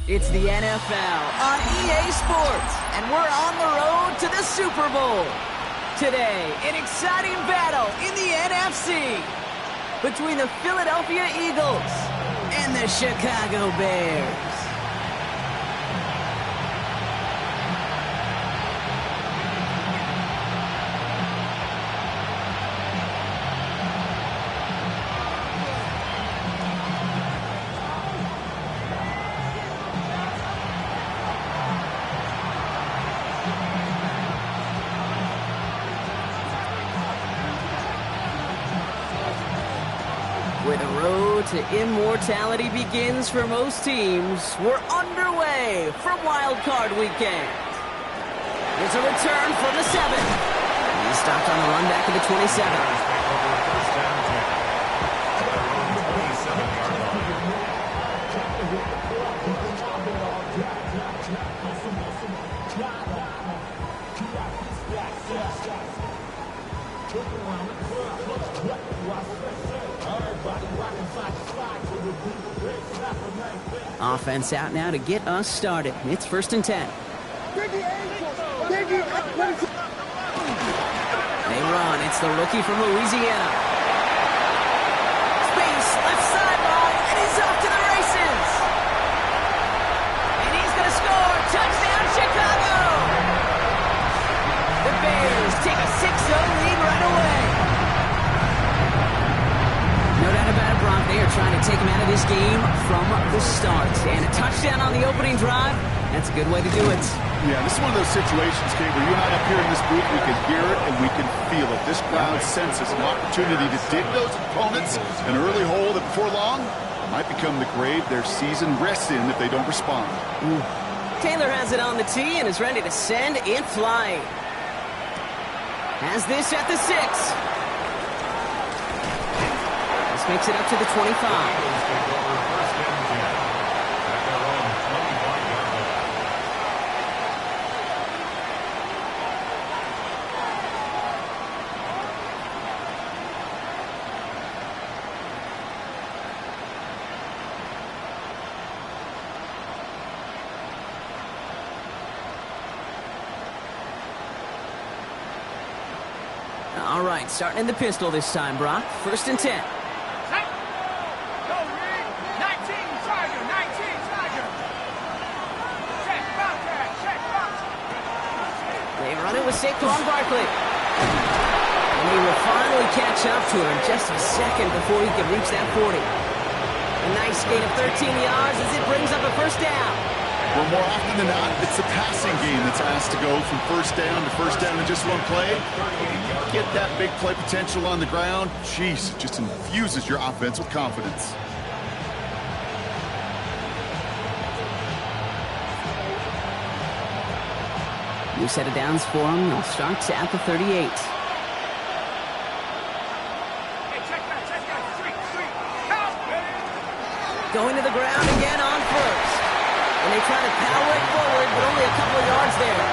It's the NFL on EA Sports, and we're on the road to the Super Bowl. Today, an exciting battle in the NFC between the Philadelphia Eagles and the Chicago Bears. Where the road to immortality begins for most teams, we're underway from Wild Card Weekend. It's a return from the 7. He stopped on the run back to the 27. Offense out now to get us started. It's 1st and 10. They run. It's the rookie from Louisiana. Space, left sideline, and he's off to the races. And he's going to score. Touchdown, Chicago. The Bears take a 6-0 lead right away. No doubt about it, Brock. They are trying to take him out of this game from the start. And a touchdown on the opening drive, that's a good way to do it. Yeah, this is one of those situations, Kate, where you and I up here in this booth, we can hear it and we can feel it. This crowd senses an opportunity to dig those opponents an early hole that before long might become the grave their season rests in if they don't respond. Taylor has it on the tee and is ready to send it flying. Has this at the 6. Makes it up to the 25. All right, starting in the pistol this time, Brock. 1st and 10. With Saquon Barkley. And he will finally catch up to him in just a second before he can reach that 40. A nice gain of 13 yards as it brings up a 1st down. Well, more often than not, it's the passing game that's asked to go from 1st down to 1st down in just one play. Get that big play potential on the ground. Jeez, it just infuses your offense with confidence. New set of downs for him. They'll start at the 38. Going to the ground again on 1st. And they try to power it forward, but only a couple of yards there.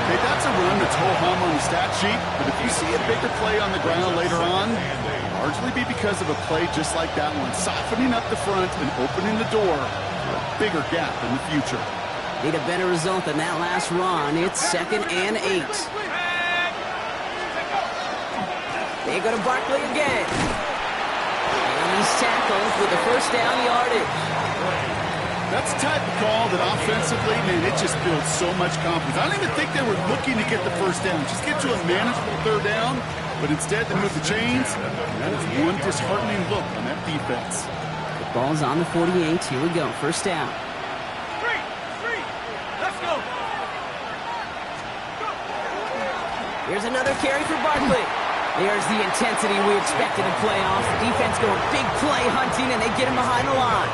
Okay, that's a run that's ho-hum on the stat sheet, but if you see a bigger play on the ground later on, it'll largely be because of a play just like that one, softening up the front and opening the door for a bigger gap in the future. Need a better result than that last run. It's 2nd and 8. They go to Barkley again. And he's tackled with the 1st down yardage. That's the type of call that offensively, man, it just builds so much confidence. I don't even think they were looking to get the 1st down. Just get to a manageable 3rd down, but instead they move the chains. And that is one disheartening look on that defense. The ball's on the 48. Here we go. 1st down. Here's another carry for Barkley. There's the intensity we expected in playoffs. The defense going big play hunting, and they get him behind the line.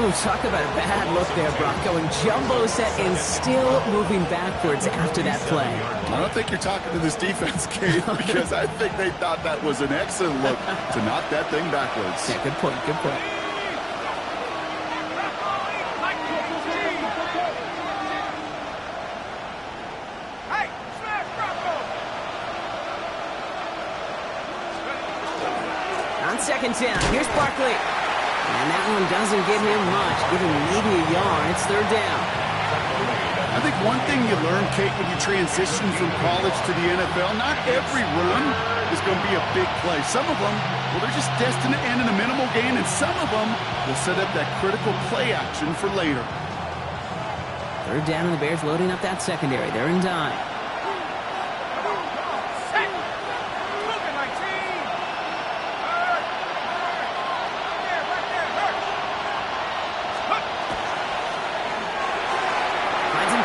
Ooh, talk about a bad look there, Brock. Going jumbo set and still moving backwards after that play. I don't think you're talking to this defense, Kate, because I think they thought that was an excellent look to knock that thing backwards. Yeah, good point, good point. On 2nd down, here's Barkley. And that one doesn't give him much, giving maybe a yard. It's third down. I think one thing you learn, Kate, when you transition from college to the NFL, not every run is going to be a big play. Some of them, well, they're just destined to end in a minimal gain, and some of them will set up that critical play action for later. Third down, and the Bears loading up that secondary. They're in dime.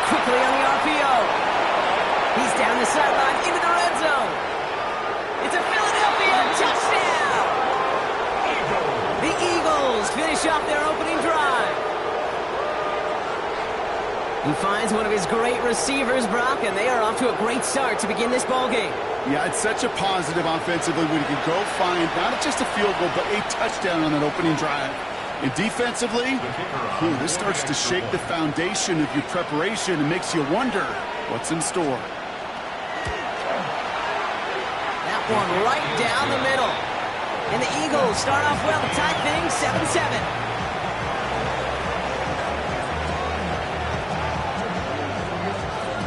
Quickly on the RPO. He's down the sideline into the red zone. It's a Philadelphia touchdown. The Eagles finish off their opening drive. He finds one of his great receivers, Brock, and they are off to a great start to begin this ball game. Yeah, it's such a positive offensively when you can go find not just a field goal, but a touchdown on that opening drive. And defensively, this starts to shake the foundation of your preparation and makes you wonder what's in store. That one right down the middle. And the Eagles start off well to tie things 7-7.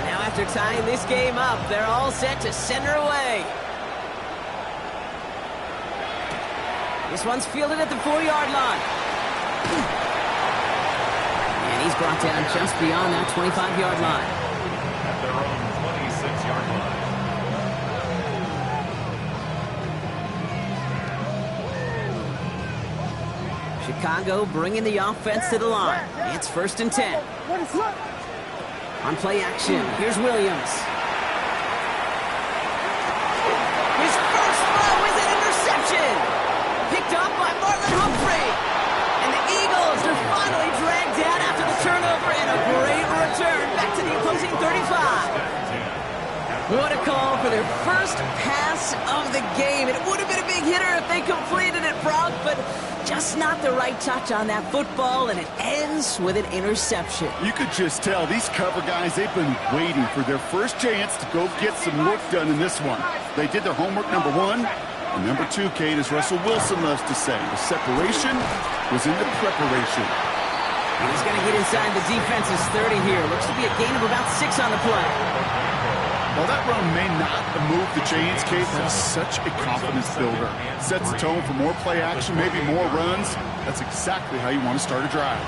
Now after tying this game up, they're all set to center away. This one's fielded at the 4-yard line. And he's brought down just beyond that 25-yard line. At their own 26-yard line. Chicago bringing the offense to the line. It's 1st and 10. On play action, here's Williams. His first throw is an interception. Picked up by Marlon Humphrey. And the Eagles are finally dragged down after the turnover and a great return back to the opposing 35. What a call for their first pass of the game. It would have been a big hitter if they completed it, Brock, but just not the right touch on that football, and it ends with an interception. You could just tell these cover guys, they've been waiting for their first chance to go get some work done in this one. They did their homework, number one. And number two, Kate, as Russell Wilson loves to say, the separation was in the preparation. And he's going to get inside the defense's 30 here. Looks to be a gain of about 6 on the play. While that run may not have moved the chains, Kate, that's such a confidence builder. Sets the tone for more play action, maybe more runs. That's exactly how you want to start a drive.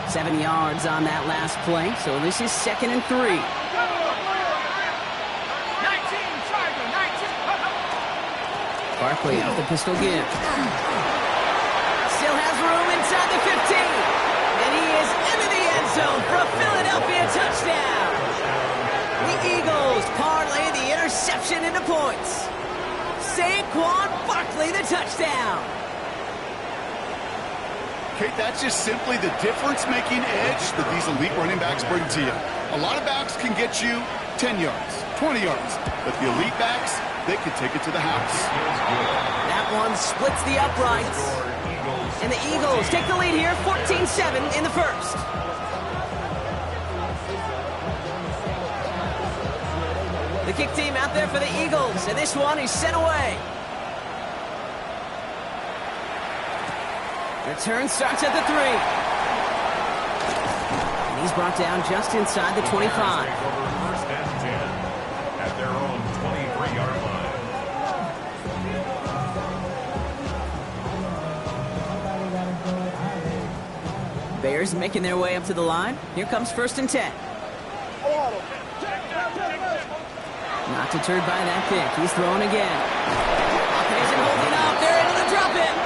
Seven yards on that last play, so this is 2nd and 3. Barkley off the pistol give. Still has room inside the 15. And he is into the end zone for a Philadelphia touchdown. The Eagles parlay the interception into points. Saquon Barkley the touchdown. Kate, that's just simply the difference-making edge that these elite running backs bring to you. A lot of backs can get you 10 yards, 20 yards, but the elite backs, they can take it to the house. That one splits the uprights. And the Eagles take the lead here, 14-7 in the first. The kick team out there for the Eagles, and this one is sent away. Return starts at the 3. And he's brought down just inside the 25. First and 10 at their own 23-yard line. Bears making their way up to the line. Here comes 1st and 10. Not deterred by that kick. He's throwing again. Isn't holding up. They're into the drop in.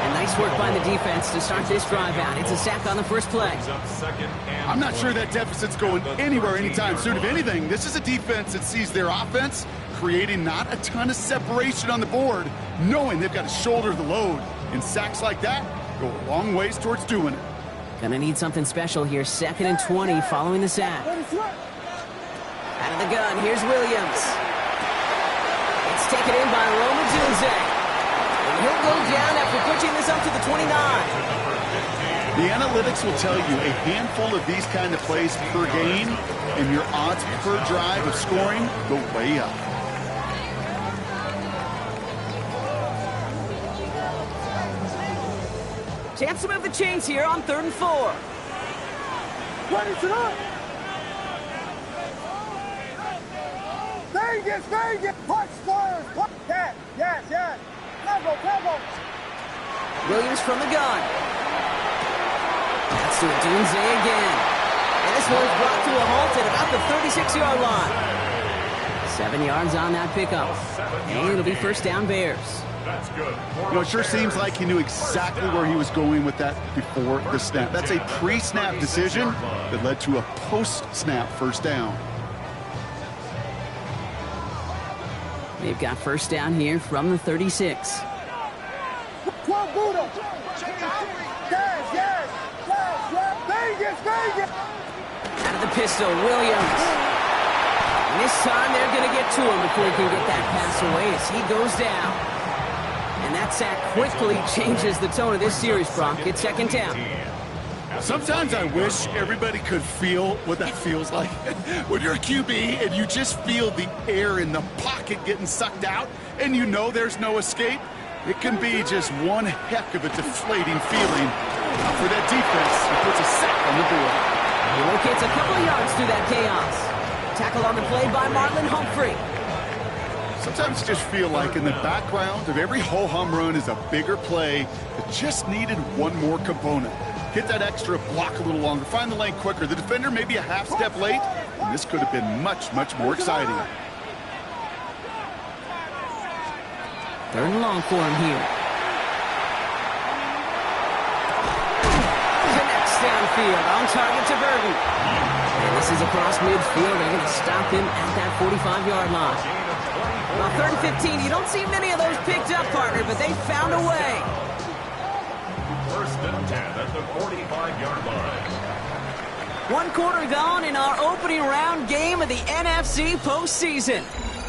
And nice work by the defense to start this drive out. It's a sack on the first play. I'm not sure that deficit's going anywhere anytime soon. If anything, this is a defense that sees their offense creating not a ton of separation on the board, knowing they've got to shoulder the load. And sacks like that go a long ways towards doing it. Gonna need something special here. 2nd and 20 following the sack. Out of the gun, here's Williams. It's taken in by Roma Dunze. And he'll go down after pushing this up to the 29. The analytics will tell you a handful of these kind of plays per game, and your odds per drive of scoring go way up. Chance to move the chains here on 3rd and 4. Vegas, punch stars, yes, tempo. Williams from the gun. That's to Dunze again. And this one's brought to a halt at about the 36-yard line. 7 yards on that pickup. And it'll be first down Bears. That's good. You know, it sure seems like he knew exactly where he was going with that before the snap. That's a pre-snap decision that led to a post-snap first down. They've got first down here from the 36. Vegas. Out of the pistol, Williams. And this time they're going to get to him before he can get that pass away as he goes down. And that sack quickly changes the tone of this series, Brock. It's second down. Sometimes I wish everybody could feel what that feels like. When you're a QB and you just feel the air in the pocket getting sucked out and you know there's no escape, it can be just one heck of a deflating feeling. For that defense, he puts a sack on the board. He locates a couple of yards through that chaos. Tackle on the play by Marlon Humphrey. Sometimes you just feel like in the background of every ho-hum run is a bigger play that just needed one more component. Hit that extra block a little longer, find the lane quicker. The defender may be a half step late, and this could have been much more exciting. 3rd and long for him here. Connects downfield, on target to Burton. And this is across midfield. They're going to stop him at that 45-yard line. Well, 3rd and 15, you don't see many of those picked up, partner, but they found a way. First and 10 at the 45-yard line. 1 quarter gone in our opening round game of the NFC postseason.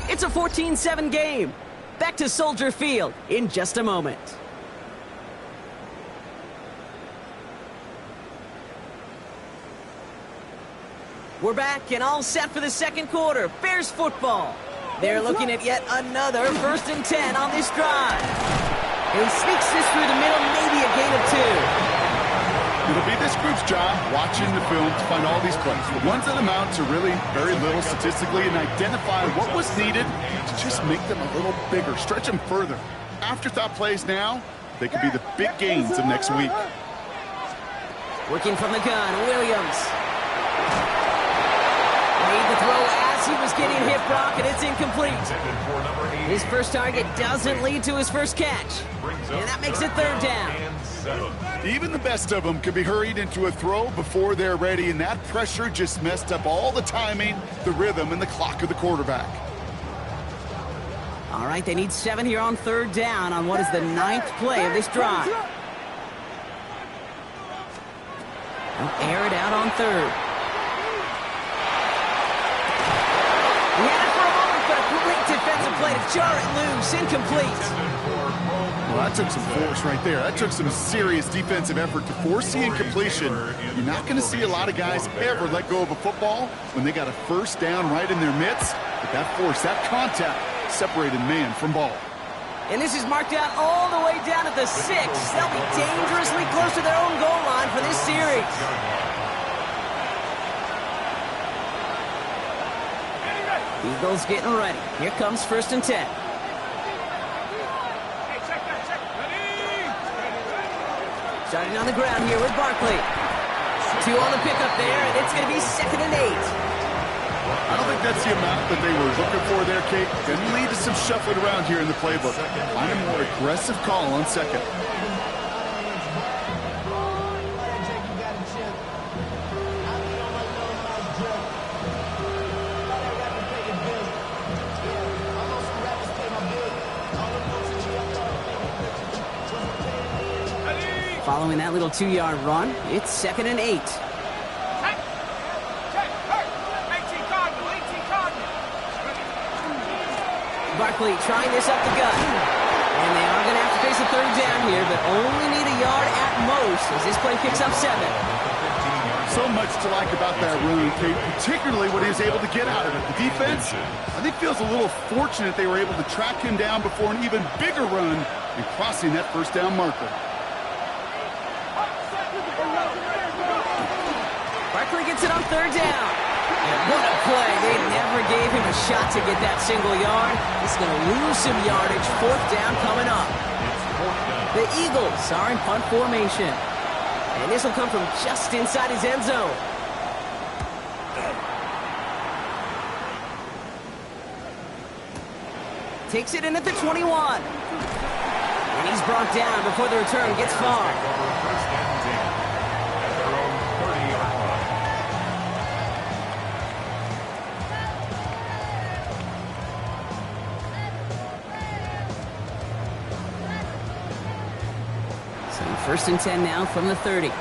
It's a 14-7 game. Back to Soldier Field in just a moment. We're back and all set for the second quarter. Bears football. They're looking at yet another 1st and 10 on this drive. He sneaks this through the middle, maybe a gain of 2. It'll be this group's job watching the film to find all these plays. The ones that amount to really very little statistically and identify what was needed to just make them a little bigger, stretch them further. Afterthought plays now, they could be the big gains of next week. Working from the gun, Williams. Made the throw as he was getting hit, Brock, and it's incomplete. His first target doesn't lead to his first catch. And that makes it 3rd down. Even the best of them can be hurried into a throw before they're ready, and that pressure just messed up all the timing, the rhythm, and the clock of the quarterback. All right, they need 7 here on 3rd down on what is the 9th play of this drive. They'll air it out on 3rd. He had it for a moment, but a great defensive play to jar it loose, incomplete. Well, that took some force right there. That took some serious defensive effort to force the incompletion. You're not going to see a lot of guys ever let go of a football when they got a first down right in their midst. But that force, that contact, separated man from ball. And this is marked out all the way down at the 6. They'll be dangerously close to their own goal line for this series. Eagles getting ready. Here comes 1st and 10. Starting on the ground here with Barkley. 2 on the pickup there, and it's going to be 2nd and 8. I don't think that's the amount that they were looking for there, Kate. Going to lead to some shuffling around here in the playbook. Find a more aggressive call on 2nd. Following that little 2-yard run, it's 2nd and 8. Barkley trying this up the gut. And they are going to have to face a 3rd down here, but only need a yard at most as this play picks up 7. So much to like about that run, Kate, particularly what he was able to get out of it. The defense, I think, feels a little fortunate they were able to track him down before an even bigger run and crossing that first down marker. Barkley gets it on third down. And what a play. They never gave him a shot to get that single yard. He's going to lose some yardage. Fourth down coming up. The Eagles are in punt formation. And this will come from just inside his end zone. Takes it in at the 21. And he's brought down before the return gets far. So first and 10 now from the 30.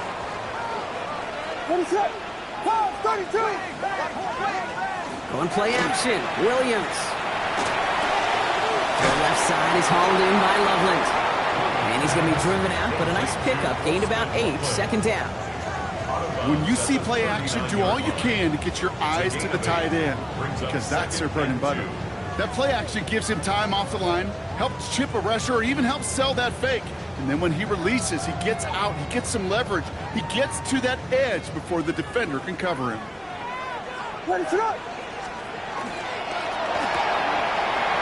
36. 32. Going play action. Williams. The left side is hauled in by Loveland. And he's going to be driven out, but a nice pickup. Gained about 8. Second down. When you see play action, do all you can to get your eyes to the tight end, because that's their bread and butter. That play action gives him time off the line, helps chip a rusher, or even helps sell that fake. And then when he releases, he gets out, he gets some leverage. He gets to that edge before the defender can cover him. Ready to go.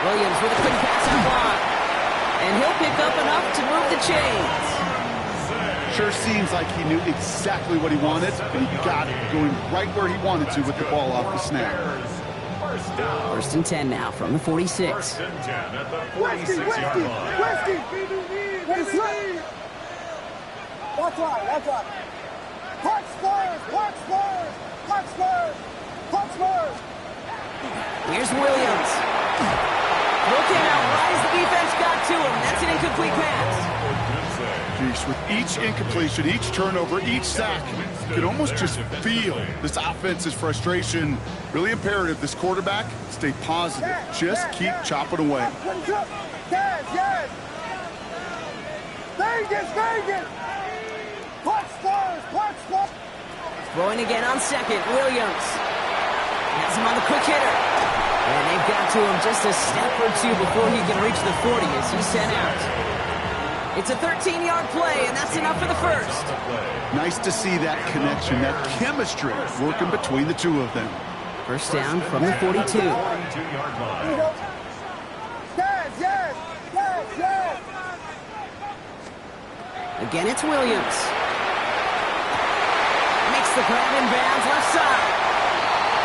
Williams with a quick pass and block. And he'll pick up enough to move the chains. Sure seems like he knew exactly what he wanted, and he got it, going right where he wanted to with the ball off the snap. First and 10 now from the 46. First and 10 at the Westy, 46-yard line. Westy. Ready to go. Watch right, watch right. Punch Spurs, punch Spurs, punch Spurs, punch Spurs. Here's Williams. Looking out, right as the defense got to him. That's an incomplete pass. Jeez, with each incompletion, each turnover, each sack, you can almost just feel this offense's frustration. Really imperative, this quarterback, stay positive. Just keep chopping away. Ready to go. Yes. Vegas. Punch Spurs, punch Spurs. Throwing again on second. Williams has him on the quick hitter. And they've got to him just a step or two before he can reach the 40 as he's sent out. It's a 13-yard play, and that's enough for the first. Nice to see that connection, that chemistry working between the two of them. First down from the 42. 42-yard line. Yes. Again, it's Williams. Makes the grab in bounds left side.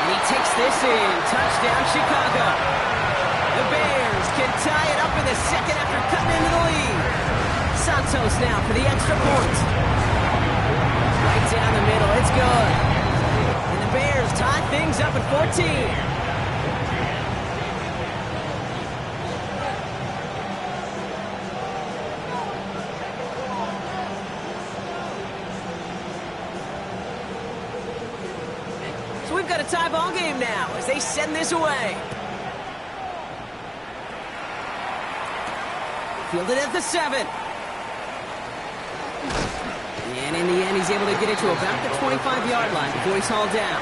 And he takes this in. Touchdown, Chicago. The Bears can tie it up in the second after cutting into the lead. Santos now for the extra point. Right down the middle. It's good. And the Bears tie things up at 14. We've got a tie ball game now as they send this away. Fielded at the 7. And in the end, he's able to get it to about the 25-yard line before he's hauled down.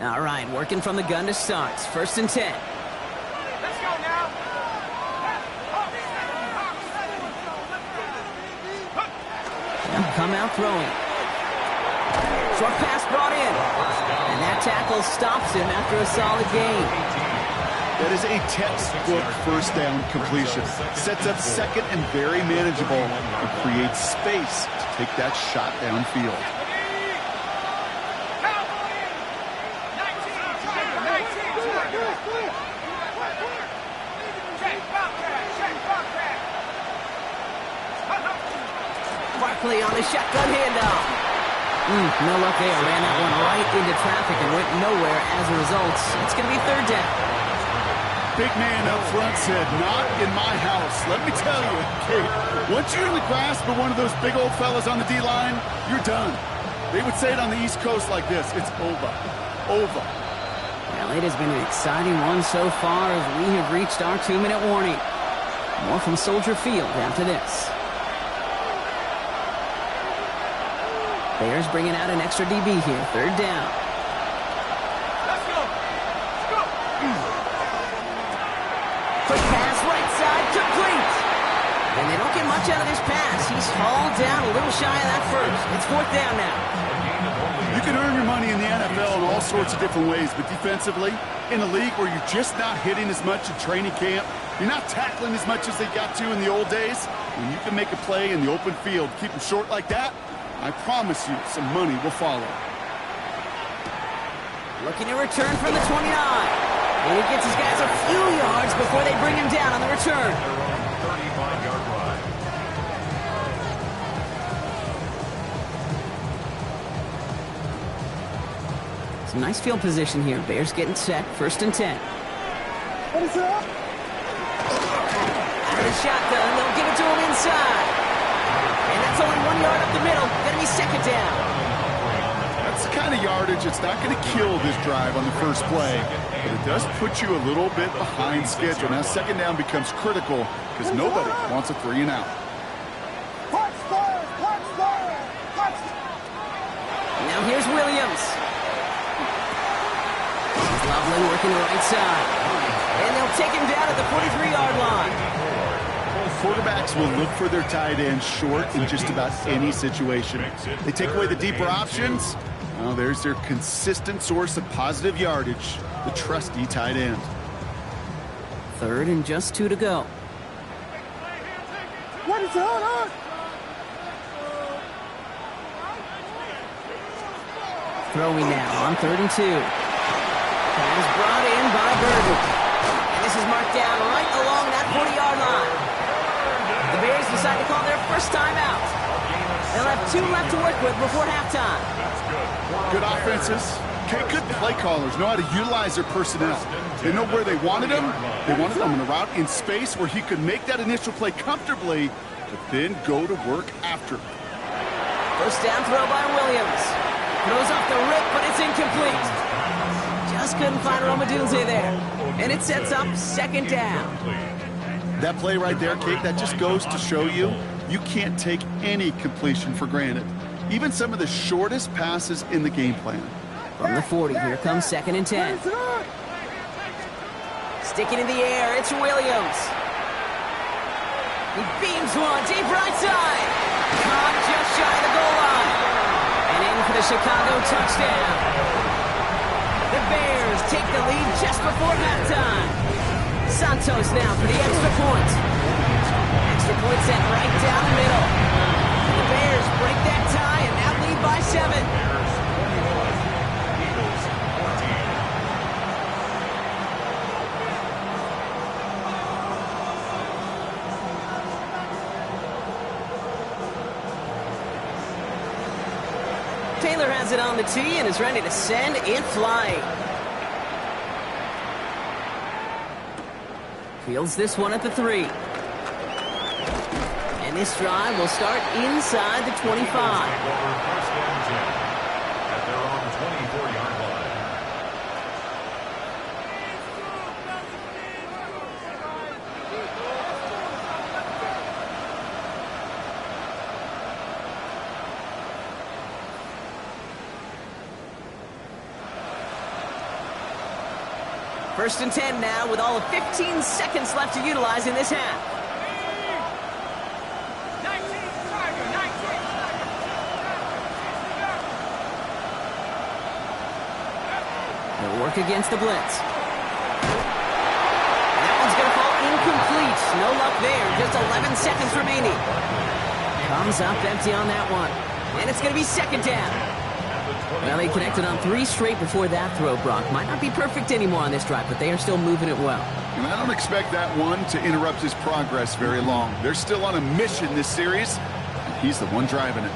All right, working from the gun to start. First and 10. Let's go now. Come out throwing. Short pass brought in. And that tackle stops him after a solid gain. That is a textbook first down completion. Sets up second and very manageable and creates space to take that shot downfield. Barkley on the shotgun handoff. No luck there. Ran that one right into traffic and went nowhere as a result. It's going to be third down. Big man up front said, not in my house. Let me tell you, Kate, once you're in the grasp of one of those big old fellas on the D-line, you're done. They would say it on the East Coast like this, it's over. over. Well, it has been an exciting one so far as we have reached our 2-minute warning. More from Soldier Field after this. Bears bringing out an extra DB here. 3rd down. Let's go. Let's go. Quick pass, right side, complete. And they don't get much out of this pass. He's hauled down a little shy of that first. It's 4th down now. You can earn your money in the NFL in all sorts of different ways, but defensively, in a league where you're just not hitting as much in training camp, you're not tackling as much as they got to in the old days, when you can make a play in the open field, keep them short like that, I promise you some money will follow. Looking to return from the 29. And he gets his guys a few yards before they bring him down on the return. 35-yard line. Some nice field position here. Bears getting set. 1st and 10. What is that? Out of the shotgun, they'll give it to him inside. And that's only 1 yard up the middle. Gonna be 2nd down. That's the kind of yardage that's not going to kill this drive on the first play, but it does put you a little bit behind schedule. Now 2nd down becomes critical because nobody wants a 3 and out. Punch squares! Punch squares! Punch! Now here's Williams. He's lovely working the right side. And they'll take him down at the 43-yard line. Quarterbacks will look for their tight end short in just about any situation. They take away the deeper options. Well, there's their consistent source of positive yardage, the trusty tight end. 3rd and just 2 to go. What is that? On? Throwing now on 3rd and 2. Pass brought in by Burton. And this is marked down right along that 40-yard line. The Bears decide to call their first time out. They'll have 2 left to work with before halftime. Good offenses. Good play callers know how to utilize their personnel. They know where they wanted him. They wanted him in a route in space where he could make that initial play comfortably, but then go to work after. 1st down throw by Williams. Throws off the rip, but it's incomplete. Just couldn't find Romadunze there. And it sets up 2nd down. That play right there, Kate, that just goes to show you can't take any completion for granted. Even some of the shortest passes in the game plan. From the 40, here comes 2nd and 10. Sticking in the air, it's Williams. He beams one, deep right side. Caught just shy of the goal line. And in for the Chicago touchdown. The Bears take the lead just before halftime. Santos now for the extra point. Extra point sent right down the middle. The Bears break that tie and now lead by 7. Taylor has it on the tee and is ready to send it flying. Fields this one at the 3. And this drive will start inside the 25. At their own 24-yard line. First and 10 now with all of 15 seconds left to utilize in this half. 19, Tiger, 19. They'll work against the blitz. That one's going to fall incomplete. No luck there. Just 11 seconds remaining. Comes up empty on that one. And it's going to be 2nd down. Well, they connected on 3 straight before that throw, Brock. Might not be perfect anymore on this drive, but they are still moving it well. And I don't expect that one to interrupt his progress very long. They're still on a mission this series, and he's the one driving it.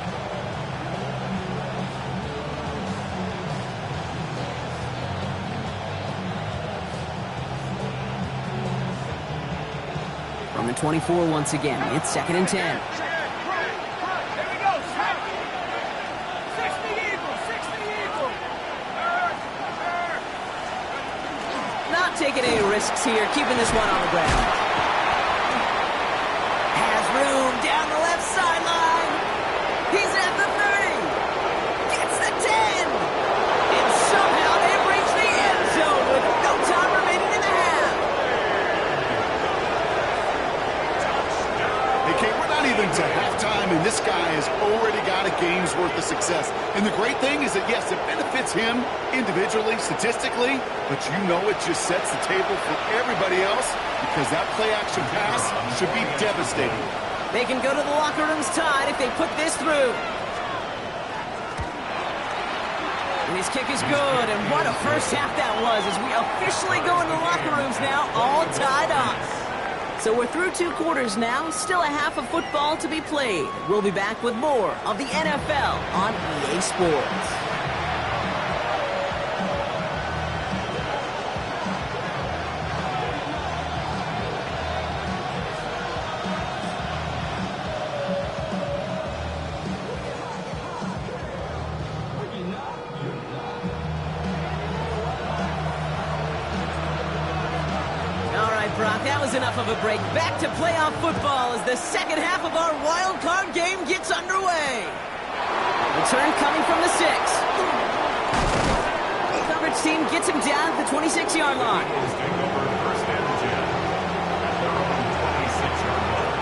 From the 24 once again, it's 2nd and 10. taking any risks here, keeping this one on the ground. Has room down the left sideline. He's at the 30. Gets the 10. And somehow they've reached the end zone with no time remaining in the half. Hey, Kate, we're not even to halftime, and this guy has already got a game's worth of success. And the great thing is that, yes, it benefits him individually, statistically, but you know it just sets the table for everybody else because that play-action pass should be devastating. They can go to the locker rooms tied if they put this through. And his kick is good, and what a first half that was as we officially go into the locker rooms now, all tied up. So we're through 2 quarters now, still a half of football to be played. We'll be back with more of the NFL on EA Sports. Brock, that was enough of a break. Back to playoff football as the second half of our wild card game gets underway. Return coming from the 6. The coverage team gets him down at the 26-yard line. First and 10 at their own 26-yard line.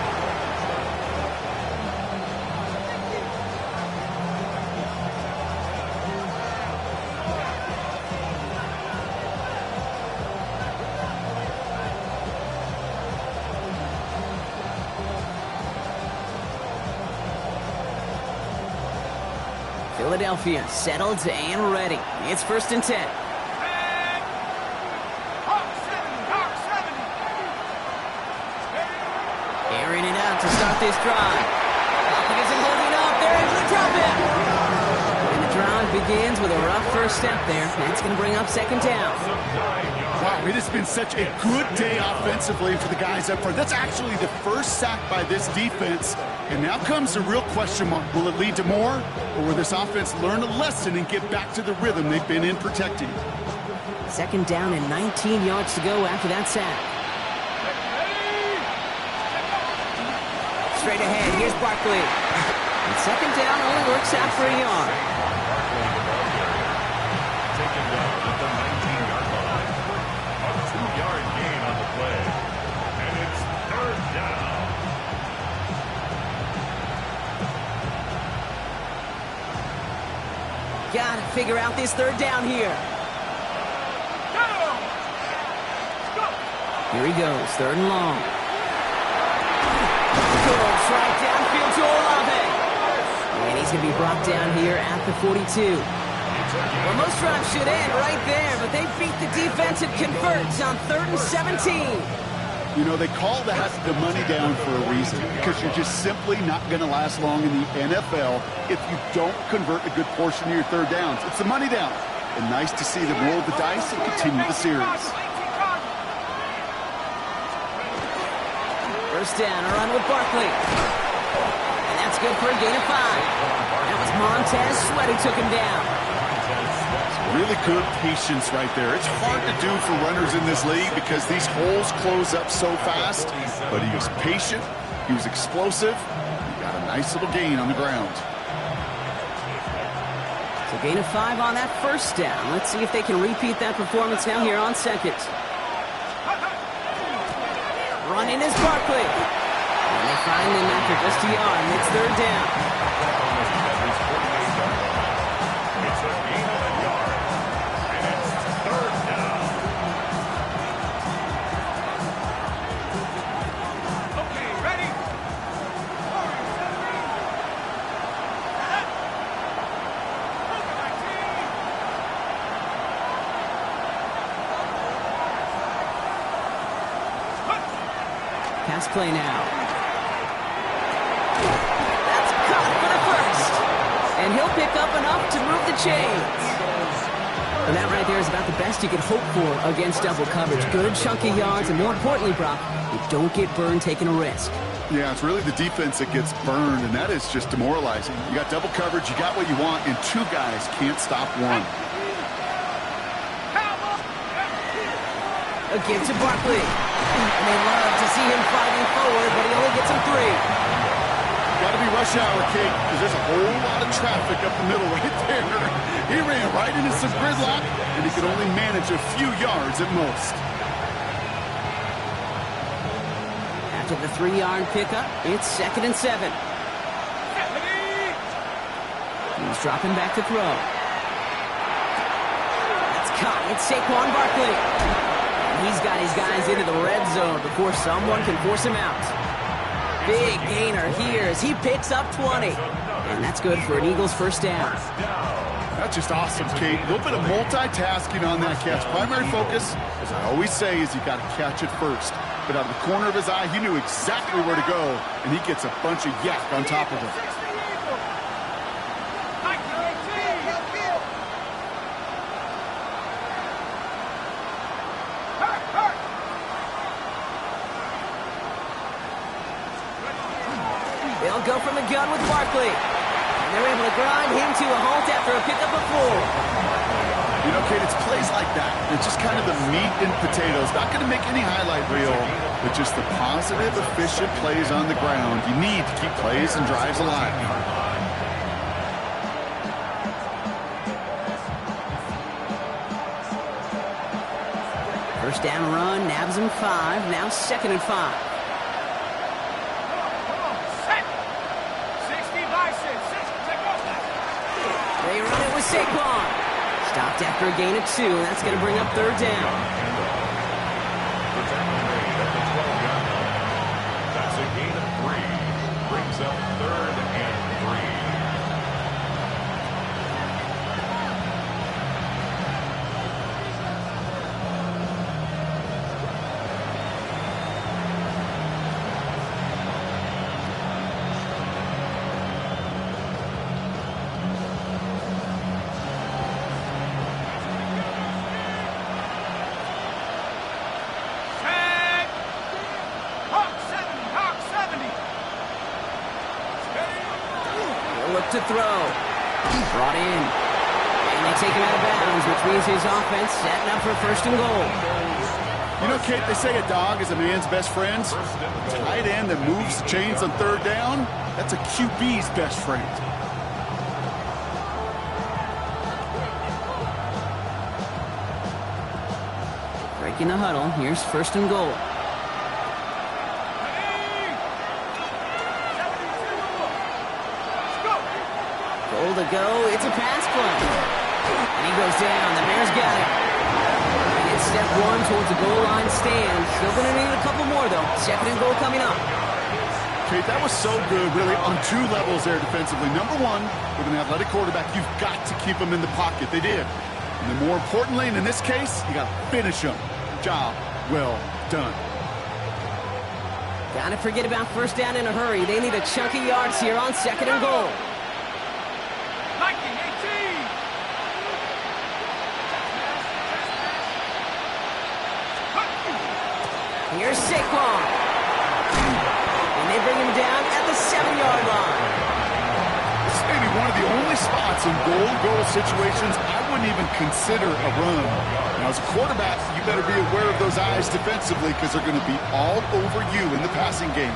Philadelphia settled and ready. It's 1st and 10. Airing it out to start this drive. Pocket isn't holding up. They're able to drop it. And the drive begins with a rough first step there. That's going to bring up 2nd down. Wow, it has been such a good day offensively for the guys up front. That's actually the first sack by this defense. And now comes the real question mark. Will it lead to more? Or will this offense learn a lesson and get back to the rhythm they've been in protecting? 2nd down and 19 yards to go after that sack. Straight ahead, here's Barkley. And 2nd down only works out for a yard. Taken down at the 19-yard line. A 2-yard gain on the play. And it's 3rd down. Gotta figure out this 3rd down here. Here he goes, 3rd and long. Goes right downfield to Olave. And he's going to be brought down here at the 42. Well, most drives should end right there, but they beat the defense and converts on 3rd and 17. You know, they call that the money down for a reason, because you're just simply not going to last long in the NFL if you don't convert a good portion of your 3rd downs. It's the money down. And nice to see them roll the dice and continue the series. 1st down, a run with Barkley. And that's good for a gain of 5. That was Montez Sweat who took him down. Really good patience right there. It's hard to do for runners in this league because these holes close up so fast. But he was patient. He was explosive. He got a nice little gain on the ground. So gain of 5 on that 1st down. Let's see if they can repeat that performance now here on 2nd. Running is Barkley. And they find him after just a yard, and it's 3rd down. It's a gain of a yard. And it's 3rd down. Okay, ready? Pass play now. That's caught for the 1st. And he'll pick up enough to move the chains. And that right there is about the best you could hope for against double coverage. Good chunky yards, and more importantly, Brock, you don't get burned taking a risk. Yeah, it's really the defense that gets burned, and that is just demoralizing. You got double coverage, you got what you want, and 2 guys can't stop one. A give to Barkley. And they love to see him fighting forward, but he only gets him 3. Got to be rush hour, Kate, because there's a whole lot of traffic up the middle right there. He ran right into some gridlock, and he could only manage a few yards at most. After the 3-yard pickup, it's 2nd and 7. He's dropping back to throw. That's caught. It's Saquon Barkley. And he's got his guys into the red zone before someone can force him out. Big gainer here as he picks up 20. And that's good for an Eagles first down. That's just awesome, Kate. A little bit of multitasking on that catch. Primary focus, as I always say, is you got to catch it first. But out of the corner of his eye, he knew exactly where to go, and he gets a bunch of yak on top of it. They'll go from the gun with Barkley. And they're able to grind him to a halt after a pickup of 4. You know, Kate, it's plays like that. It's just kind of the meat and potatoes. Not going to make any highlight reel, but just the positive, efficient plays on the ground. You need to keep plays and drives alive. First down run, nabs him 5. Now 2nd and 5. They run it with Saquon. Stopped after a gain of 2, and that's going to bring up 3rd down. That's a gain of 3. Brings up 3rd and 3. Look to throw. Brought in. And they take him out of bounds, which means his offense setting up for 1st and goal. You know, Kate, they say a dog is a man's best friend. A tight end that moves chains on 3rd down, that's a QB's best friend. Breaking the huddle. Here's 1st and goal. Goal to go. It's a pass play. And he goes down. The Bears got it. And it's step 1 towards the goal line stand. Still going to need a couple more, though. 2nd and goal coming up. Kate, that was so good, really, on 2 levels there defensively. Number 1, with an athletic quarterback, you've got to keep him in the pocket. They did. And then more importantly, and in this case, you got to finish him. Job well done. Gotta forget about 1st down in a hurry. They need a chunk of yards here on 2nd and goal. Here's Saquon. And they bring him down at the 7-yard line. This is maybe one of the only spots in goal situations I wouldn't even consider a run. Now, as a quarterback, you better be aware of those eyes defensively because they're going to be all over you in the passing game.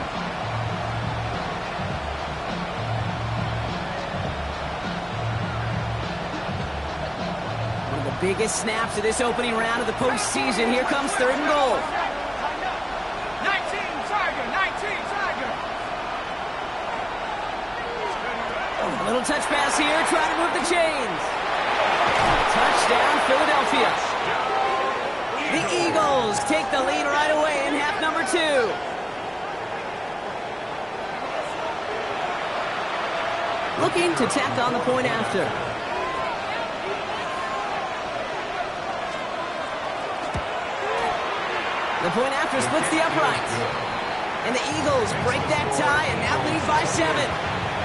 One of the biggest snaps of this opening round of the postseason. Here comes 3rd and goal. 19 Tiger. A little touch pass here, trying to move the chains. Touchdown, Philadelphia. The Eagles take the lead right away in half number 2. Looking to tack on the point after. The point after splits the uprights. And the Eagles break that tie and now lead by 7.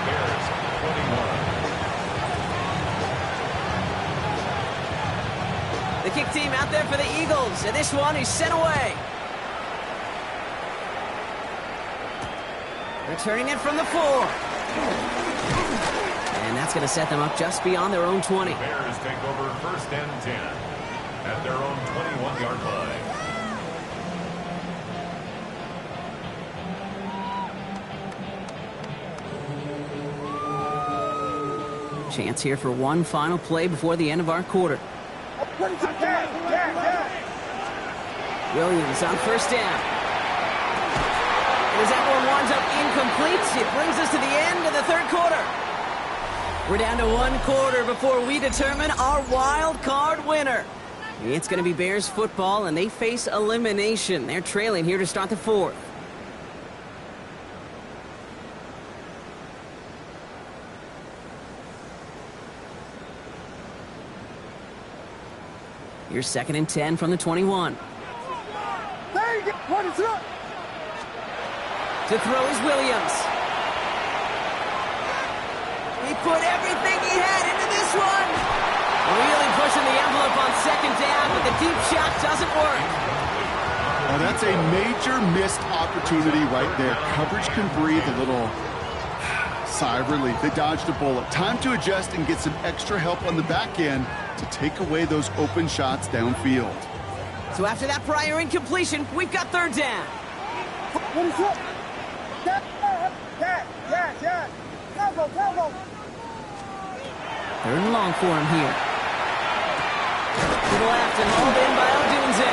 Bears 21. The kick team out there for the Eagles, and this one is sent away. Returning it from the 4. And that's going to set them up just beyond their own 20. Bears take over 1st and 10 at their own 21-yard line. Chance here for one final play before the end of our quarter. Williams on first down. As that one winds up incomplete, it brings us to the end of the third quarter. We're down to one quarter before we determine our wild card winner. It's going to be Bears football, and they face elimination. They're trailing here to start the fourth. Here's 2nd and 10 from the 21. To throw is Williams. He put everything he had into this one. Really pushing the envelope on 2nd down, but the deep shot doesn't work. Well, that's a major missed opportunity right there. Coverage can breathe a little sigh of relief. They dodged a bullet. Time to adjust and get some extra help on the back end to take away those open shots downfield. So after that prior incompletion, we've got 3rd down. What is it? Yes. Go. 3rd and long for him here. To the left and hauled in by Odunze.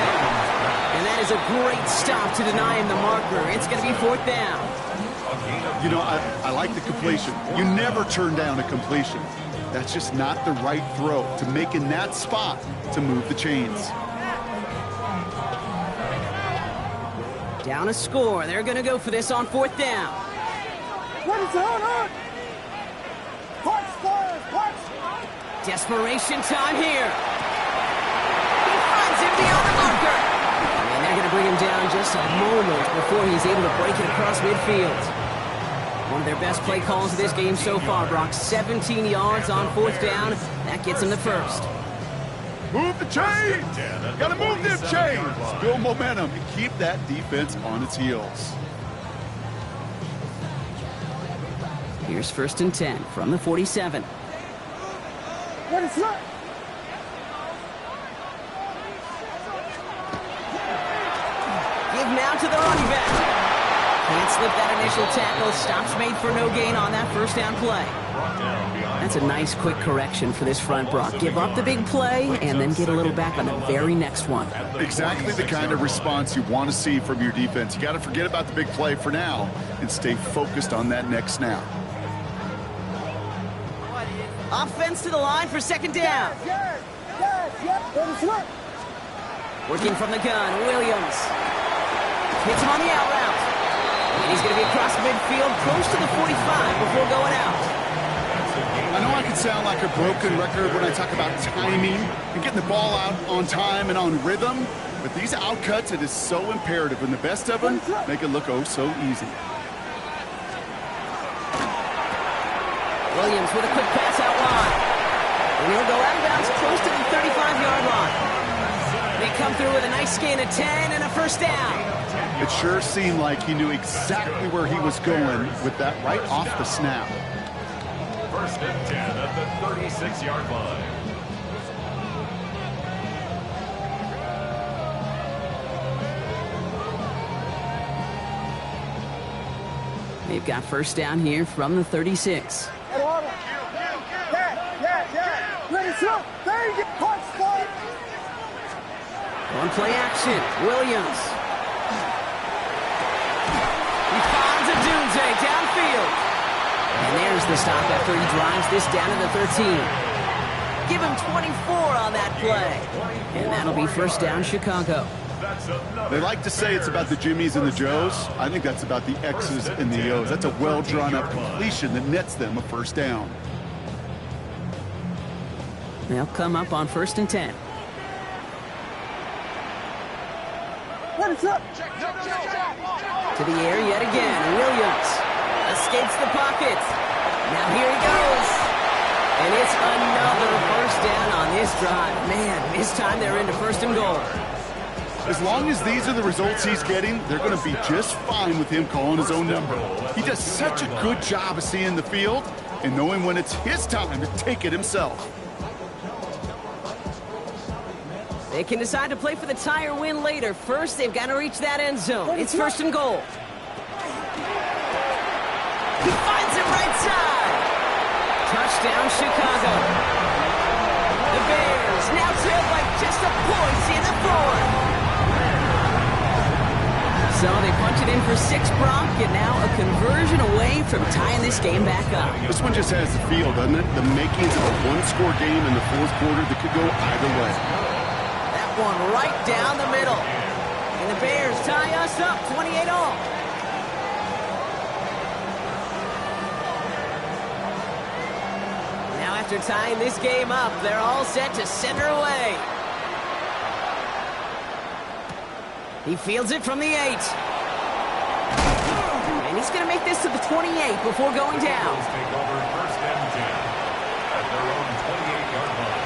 And that is a great stop to deny him the marker. It's going to be 4th down. You know, I like the completion. You never turn down a completion. That's just not the right throw to make in that spot to move the chains. Down a score. They're going to go for this on 4th down. What is it? Punch! Desperation time here. He finds him beyond the marker. And they're going to bring him down just a moment before he's able to break it across midfield. One of their best play calls of this game so far, Brock. 17 yards on 4th down. That gets him the first. Move the chains! Gotta move them chains! Build momentum and keep that defense on its heels. Here's 1st and 10 from the 47. What is it? Give now to the running back. Can't slip that initial tackle. Stops made for no gain on that 1st down play. That's a nice quick correction for this front, Brock. Give up the big play and then get a little back on the very next one. Exactly the kind of response you want to see from your defense. You got to forget about the big play for now and stay focused on that next snap. Offense to the line for 2nd down. Yes. What is it? Working from the gun, Williams. Hits him on the out route. And he's going to be across midfield, close to the 45 before going out. I know I can sound like a broken record when I talk about timing and getting the ball out on time and on rhythm, but these outcuts, it is so imperative, and the best of them make it look oh so easy. Williams with a quick pass out wide. And he'll go out of bounds close to the 35-yard line. They come through with a nice gain of 10 and a 1st down. It sure seemed like he knew exactly where he was going with that right off the snap. 1st and 10 at the 36-yard line. They've got 1st down here from the 36. On play action, Williams. He finds Odunze downfield. And there's the stop after he drives this down to the 13. Give him 24 on that play. And that'll be 1st down, Chicago. They like to say it's about the Jimmies and the Joes. I think that's about the X's and the O's. That's a well-drawn-up completion that nets them a 1st down. They'll come up on 1st and 10. What is up? To the air yet again. Williams escapes the pocket. Now here he goes. And it's another 1st down on this drive. Man, this time they're into 1st and goal. As long as these are the results he's getting, they're going to be just fine with him calling his own number. He does such a good job of seeing the field and knowing when it's his time to take it himself. They can decide to play for the tie or win later. First, they've got to reach that end zone. It's 1st and goal. He finds it right side. Touchdown, Chicago. The Bears now trail by just a point in the fourth. So they punch it in for 6, Brock, and now a conversion away from tying this game back up. This one just has the feel, doesn't it? The makings of a one-score game in the fourth quarter that could go either way. That one right down the middle. And the Bears tie us up 28-all. Now after tying this game up, they're all set to send her away. He fields it from the 8. And he's going to make this to the 28 before going down. Take over first and 10 at their own 28-yard line.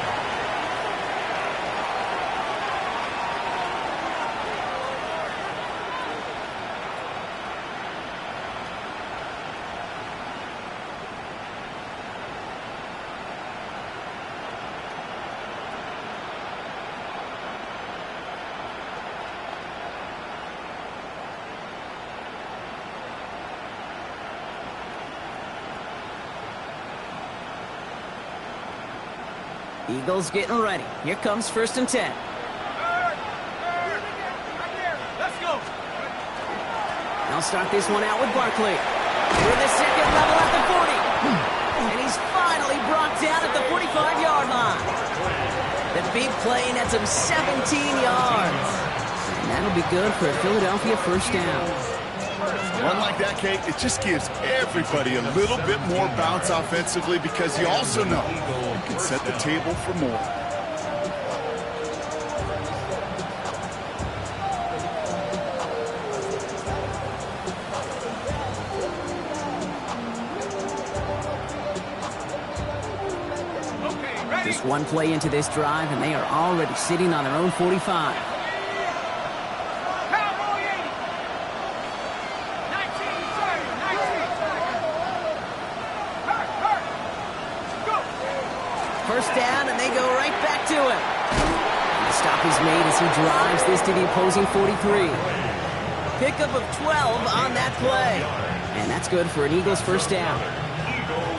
Eagles getting ready. Here comes first and 10. Let's go. They'll start this one out with Barkley. With the second level at the 40. And he's finally brought down at the 45-yard line. The big play nets him 17 yards. And that'll be good for a Philadelphia first down. One like that, Kate, it just gives everybody a little bit more bounce offensively because you also know you can set the table for more. Just one play into this drive, and they are already sitting on their own 45. First down, and they go right back to him. And the stop is made as he drives this to the opposing 43. Pickup of 12 on that play. And that's good for an Eagles first down.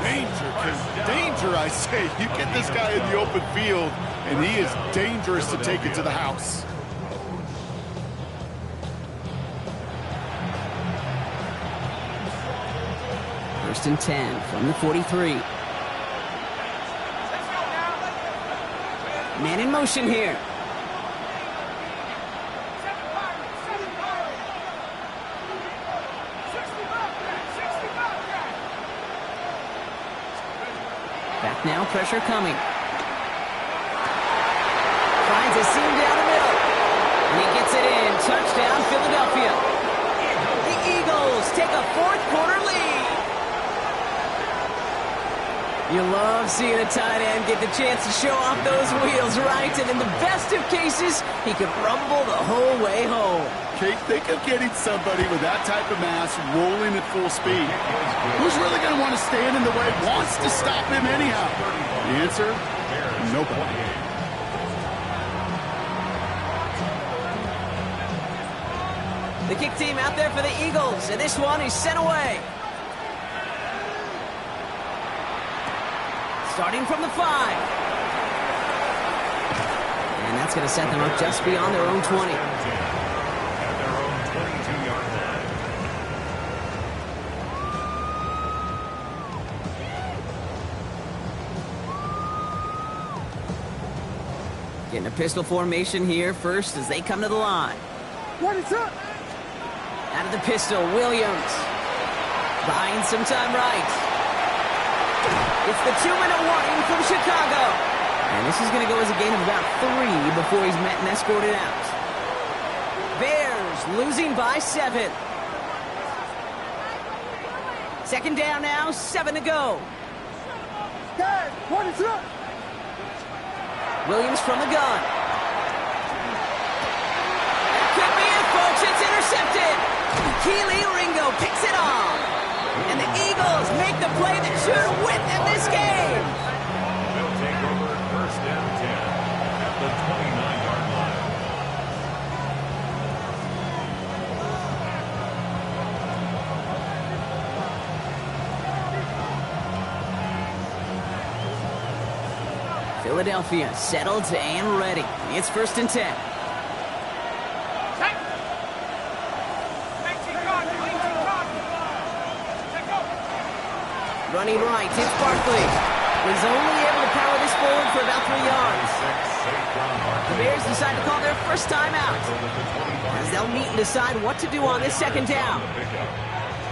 Danger, I say. You get this guy in the open field, and he is dangerous to take it to the house. First and 10 from the 43. Man in motion here. Back now, pressure coming. Finds a seam down the middle. And he gets it in. Touchdown, Philadelphia. The Eagles take a fourth-quarter lead. You love seeing a tight end get the chance to show off those wheels, right? And in the best of cases, he could rumble the whole way home. Kate, think of getting somebody with that type of mass rolling at full speed. Who's really going to want to stand in the way, wants to stop him anyhow? The answer? Nobody. The kick team out there for the Eagles, and this one is sent away. Starting from the 5. And that's going to set them up just beyond their own 20. At their own 22-yard line. Getting a pistol formation here first as they come to the line. What is up? Out of the pistol, Williams. Buying some time right. It's the 2-minute warning from Chicago. And this is going to go as a gain of about 3 before he's met and escorted out. Bears losing by 7. Second down now, 7 to go. Dad, what is up? Williams from the gun. That could be it, folks. It's intercepted. Keely Ringo picks it off. And the Eagles make the play that should win them this game. They'll take over first and 10 at the 29-yard line. Philadelphia settled and ready. It's 1st and 10. Running right, it's Barkley. Was only able to power this forward for about 3 yards. The Bears decide to call their first timeout, as they'll meet and decide what to do on this 2nd down.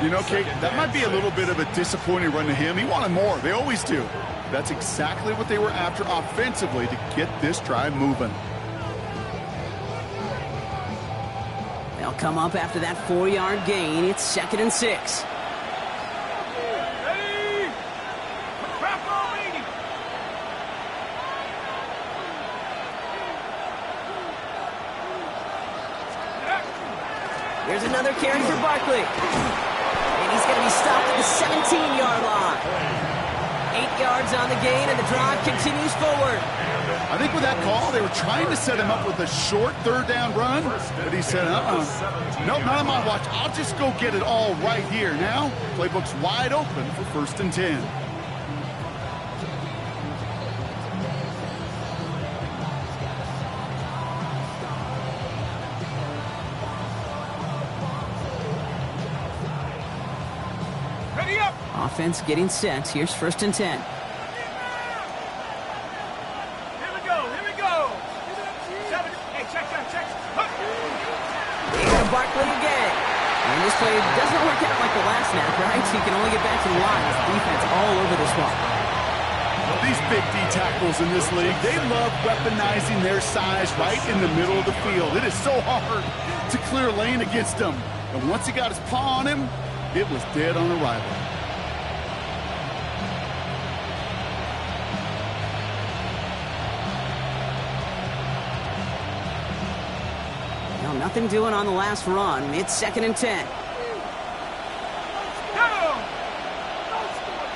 You know, Kate, that might be a little bit of a disappointing run to him. He wanted more. They always do. That's exactly what they were after offensively to get this drive moving. They'll come up after that 4-yard gain. It's 2nd and 6. Here's another carry for Barkley. And he's going to be stopped at the 17-yard line. 8 yards on the gain, and the drive continues forward. I think with that call, they were trying to set him up with a short 3rd down run, but he said, nope, not on my watch. I'll just go get it all right here. Now, playbook's wide open for 1st and 10. Offense getting set. Here's 1st and 10. Here we go. Hey, check. They go to Barkley again. And this play doesn't work out like the last snap, right? So he can only get back to the line with defense all over this one. Well, these big D tackles in this league, they love weaponizing their size right in the middle of the field. It is so hard to clear lane against them. And once he got his paw on him, it was dead on arrival. Nothing doing on the last run. It's 2nd and 10.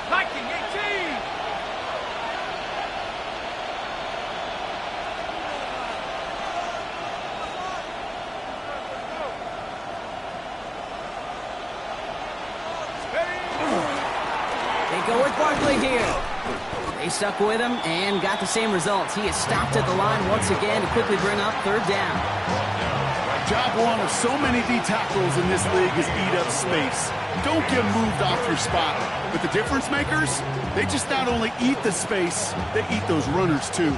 Viking 18. They go with Barkley here. They stuck with him and got the same results. He is stopped at the line once again to quickly bring up 3rd down. Job one of so many D tackles in this league is eat up space. Don't get moved off your spot. But the difference makers, they just not only eat the space, they eat those runners too.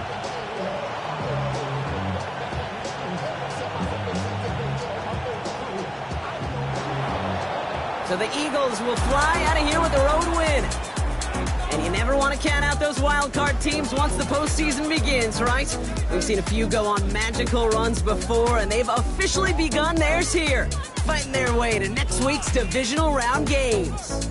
So the Eagles will fly out of here with a road win. And you never want to count out those wild card teams once the postseason begins, right? We've seen a few go on magical runs before, and they've officially begun theirs here, fighting their way to next week's divisional round games.